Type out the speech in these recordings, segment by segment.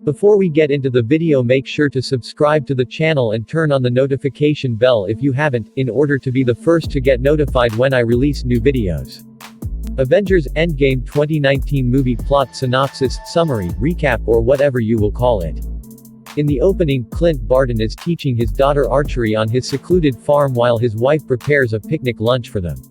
Before we get into the video, make sure to subscribe to the channel and turn on the notification bell if you haven't, in order to be the first to get notified when I release new videos. Avengers Endgame 2019 movie plot synopsis, summary, recap, or whatever you will call it. In the opening, Clint Barton is teaching his daughter archery on his secluded farm while his wife prepares a picnic lunch for them.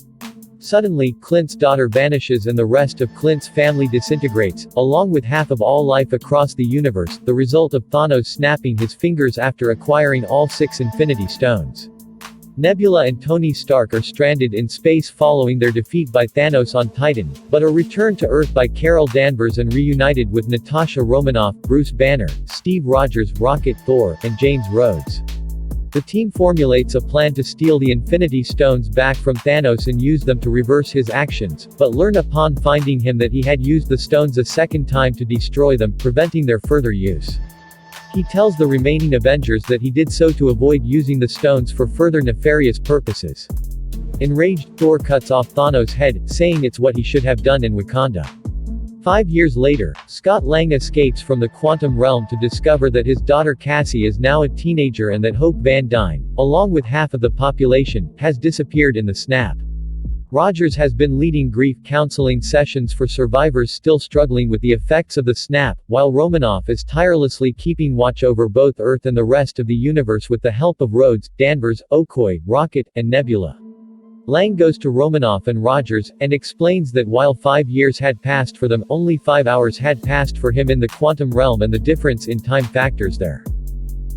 Suddenly, Clint's daughter vanishes and the rest of Clint's family disintegrates, along with half of all life across the universe, the result of Thanos snapping his fingers after acquiring all 6 Infinity Stones. Nebula and Tony Stark are stranded in space following their defeat by Thanos on Titan, but are returned to Earth by Carol Danvers and reunited with Natasha Romanoff, Bruce Banner, Steve Rogers, Rocket, Thor, and James Rhodes. The team formulates a plan to steal the Infinity Stones back from Thanos and use them to reverse his actions, but learn upon finding him that he had used the stones a second time to destroy them, preventing their further use. He tells the remaining Avengers that he did so to avoid using the stones for further nefarious purposes. Enraged, Thor cuts off Thanos' head, saying it's what he should have done in Wakanda. 5 years later, Scott Lang escapes from the quantum realm to discover that his daughter Cassie is now a teenager and that Hope Van Dyne, along with half of the population, has disappeared in the snap. Rogers has been leading grief counseling sessions for survivors still struggling with the effects of the snap, while Romanoff is tirelessly keeping watch over both Earth and the rest of the universe with the help of Rhodes, Danvers, Okoye, Rocket, and Nebula. Lang goes to Romanoff and Rogers, and explains that while 5 years had passed for them, only 5 hours had passed for him in the quantum realm and the difference in time factors there.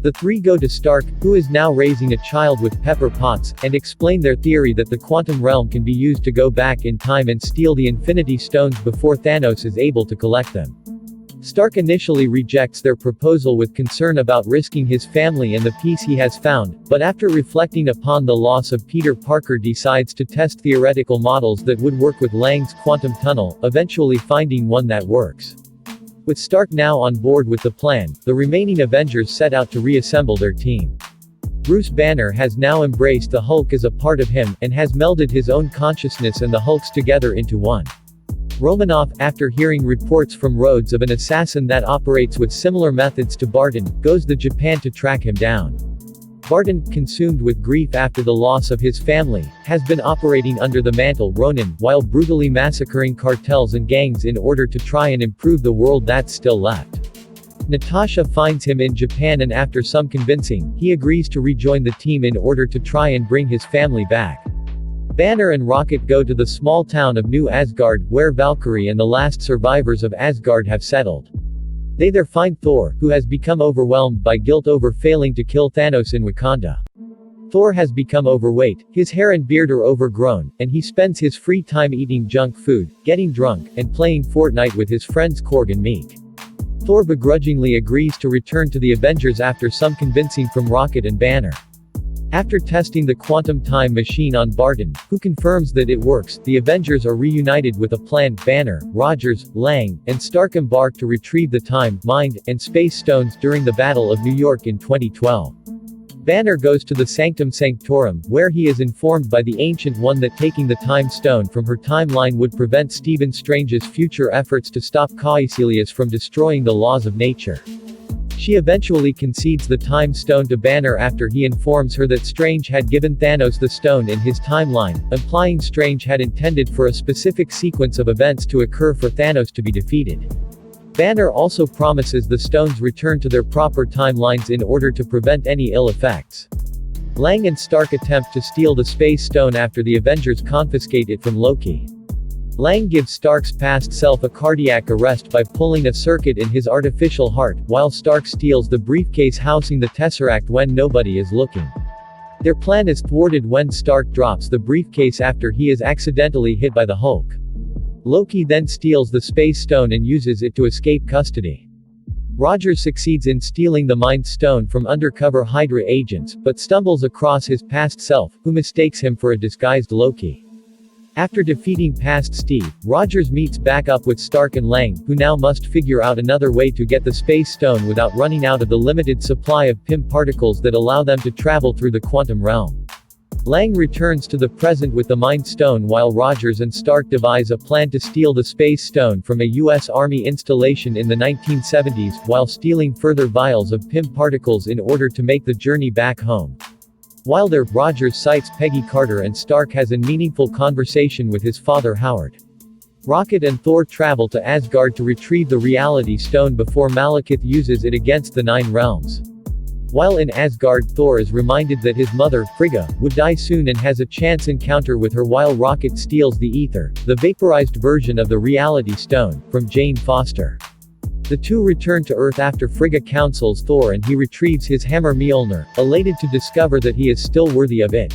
The three go to Stark, who is now raising a child with Pepper Potts, and explain their theory that the quantum realm can be used to go back in time and steal the Infinity Stones before Thanos is able to collect them. Stark initially rejects their proposal with concern about risking his family and the peace he has found, but after reflecting upon the loss of Peter Parker decides to test theoretical models that would work with Lang's quantum tunnel, eventually finding one that works. With Stark now on board with the plan, the remaining Avengers set out to reassemble their team. Bruce Banner has now embraced the Hulk as a part of him, and has melded his own consciousness and the Hulk's together into one. Romanoff, after hearing reports from Rhodes of an assassin that operates with similar methods to Barton, goes to Japan to track him down. Barton, consumed with grief after the loss of his family, has been operating under the mantle Ronin, while brutally massacring cartels and gangs in order to try and improve the world that's still left. Natasha finds him in Japan and after some convincing, he agrees to rejoin the team in order to try and bring his family back. Banner and Rocket go to the small town of New Asgard, where Valkyrie and the last survivors of Asgard have settled. They there find Thor, who has become overwhelmed by guilt over failing to kill Thanos in Wakanda. Thor has become overweight, his hair and beard are overgrown, and he spends his free time eating junk food, getting drunk, and playing Fortnite with his friends Korg and Meek. Thor begrudgingly agrees to return to the Avengers after some convincing from Rocket and Banner. After testing the quantum time machine on Barton, who confirms that it works, the Avengers are reunited with a plan. Banner, Rogers, Lang, and Stark embark to retrieve the time, mind, and space stones during the Battle of New York in 2012. Banner goes to the Sanctum Sanctorum, where he is informed by the Ancient One that taking the Time Stone from her timeline would prevent Stephen Strange's future efforts to stop Caecilius from destroying the laws of nature. She eventually concedes the Time Stone to Banner after he informs her that Strange had given Thanos the stone in his timeline, implying Strange had intended for a specific sequence of events to occur for Thanos to be defeated. Banner also promises the stones return to their proper timelines in order to prevent any ill effects. Lang and Stark attempt to steal the Space Stone after the Avengers confiscate it from Loki. Lang gives Stark's past self a cardiac arrest by pulling a circuit in his artificial heart, while Stark steals the briefcase housing the Tesseract when nobody is looking. Their plan is thwarted when Stark drops the briefcase after he is accidentally hit by the Hulk. Loki then steals the Space Stone and uses it to escape custody. Rogers succeeds in stealing the Mind Stone from undercover Hydra agents, but stumbles across his past self, who mistakes him for a disguised Loki. After defeating past Steve, Rogers meets back up with Stark and Lang, who now must figure out another way to get the Space Stone without running out of the limited supply of PIM particles that allow them to travel through the quantum realm. Lang returns to the present with the Mind Stone while Rogers and Stark devise a plan to steal the Space Stone from a U.S. Army installation in the 1970s, while stealing further vials of PIM particles in order to make the journey back home. While there, Rogers sights Peggy Carter and Stark has a meaningful conversation with his father Howard. Rocket and Thor travel to Asgard to retrieve the Reality Stone before Malekith uses it against the Nine Realms. While in Asgard, Thor is reminded that his mother, Frigga, would die soon and has a chance encounter with her while Rocket steals the ether, the vaporized version of the Reality Stone, from Jane Foster. The two return to Earth after Frigga counsels Thor and he retrieves his hammer Mjolnir, elated to discover that he is still worthy of it.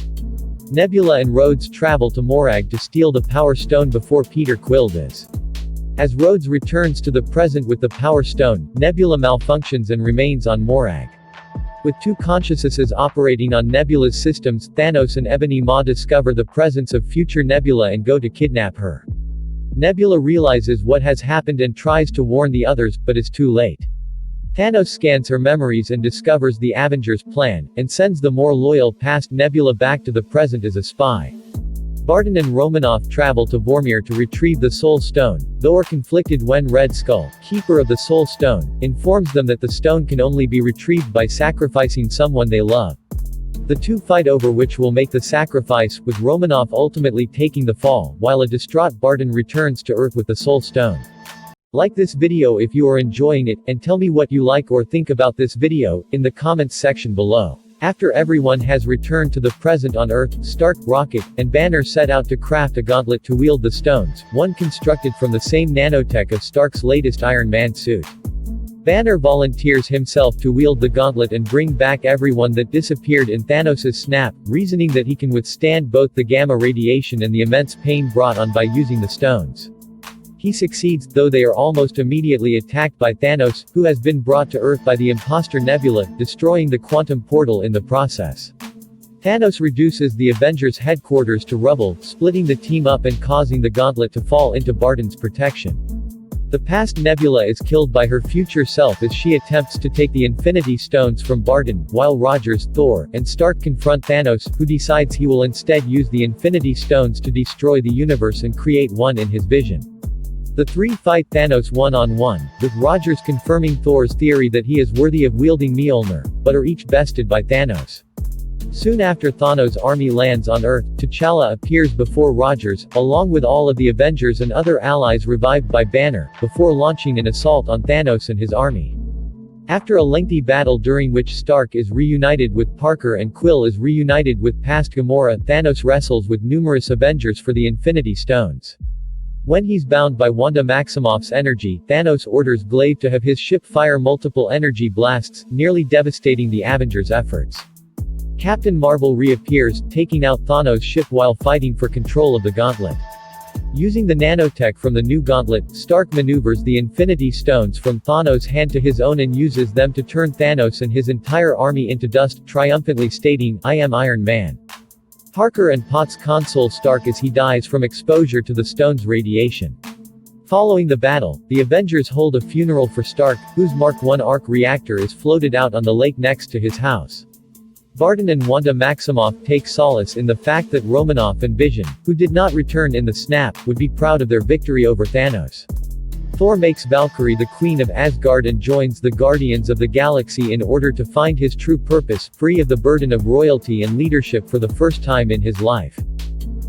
Nebula and Rhodes travel to Morag to steal the Power Stone before Peter Quill does. As Rhodes returns to the present with the Power Stone, Nebula malfunctions and remains on Morag. With two consciousnesses operating on Nebula's systems, Thanos and Ebony Maw discover the presence of future Nebula and go to kidnap her. Nebula realizes what has happened and tries to warn the others, but is too late. Thanos scans her memories and discovers the Avengers' plan, and sends the more loyal past Nebula back to the present as a spy. Barton and Romanoff travel to Vormir to retrieve the Soul Stone, though are conflicted when Red Skull, keeper of the Soul Stone, informs them that the stone can only be retrieved by sacrificing someone they love. The two fight over which will make the sacrifice, with Romanoff ultimately taking the fall, while a distraught Barton returns to Earth with the Soul Stone. Like this video if you are enjoying it, and tell me what you like or think about this video, in the comments section below. After everyone has returned to the present on Earth, Stark, Rocket, and Banner set out to craft a gauntlet to wield the stones, one constructed from the same nanotech of Stark's latest Iron Man suit. Banner volunteers himself to wield the gauntlet and bring back everyone that disappeared in Thanos' snap, reasoning that he can withstand both the gamma radiation and the immense pain brought on by using the stones. He succeeds, though they are almost immediately attacked by Thanos, who has been brought to Earth by the imposter Nebula, destroying the quantum portal in the process. Thanos reduces the Avengers headquarters to rubble, splitting the team up and causing the gauntlet to fall into Barton's protection. The past Nebula is killed by her future self as she attempts to take the Infinity Stones from Barton, while Rogers, Thor, and Stark confront Thanos, who decides he will instead use the Infinity Stones to destroy the universe and create one in his vision. The three fight Thanos one-on-one, with Rogers confirming Thor's theory that he is worthy of wielding Mjolnir, but are each bested by Thanos. Soon after Thanos' army lands on Earth, T'Challa appears before Rogers, along with all of the Avengers and other allies revived by Banner, before launching an assault on Thanos and his army. After a lengthy battle during which Stark is reunited with Parker and Quill is reunited with past Gamora, Thanos wrestles with numerous Avengers for the Infinity Stones. When he's bound by Wanda Maximoff's energy, Thanos orders Glaive to have his ship fire multiple energy blasts, nearly devastating the Avengers' efforts. Captain Marvel reappears, taking out Thanos' ship while fighting for control of the gauntlet. Using the nanotech from the new gauntlet, Stark maneuvers the Infinity Stones from Thanos' hand to his own and uses them to turn Thanos and his entire army into dust, triumphantly stating, "I am Iron Man." Parker and Potts console Stark as he dies from exposure to the stone's radiation. Following the battle, the Avengers hold a funeral for Stark, whose Mark I arc reactor is floated out on the lake next to his house. Barton and Wanda Maximoff take solace in the fact that Romanoff and Vision, who did not return in the snap, would be proud of their victory over Thanos. Thor makes Valkyrie the Queen of Asgard and joins the Guardians of the Galaxy in order to find his true purpose, free of the burden of royalty and leadership for the first time in his life.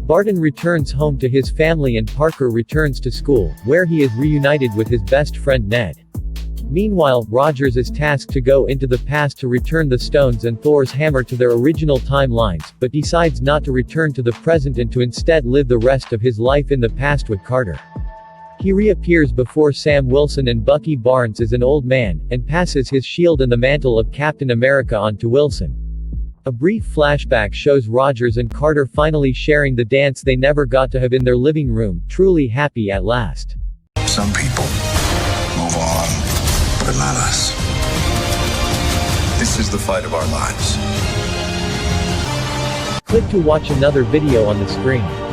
Barton returns home to his family and Parker returns to school, where he is reunited with his best friend Ned. Meanwhile, Rogers is tasked to go into the past to return the stones and Thor's hammer to their original timelines, but decides not to return to the present and to instead live the rest of his life in the past with Carter. He reappears before Sam Wilson and Bucky Barnes as an old man, and passes his shield and the mantle of Captain America on to Wilson. A brief flashback shows Rogers and Carter finally sharing the dance they never got to have in their living room, truly happy at last. Some people move on, but not us. This is the fight of our lives. Click to watch another video on the screen.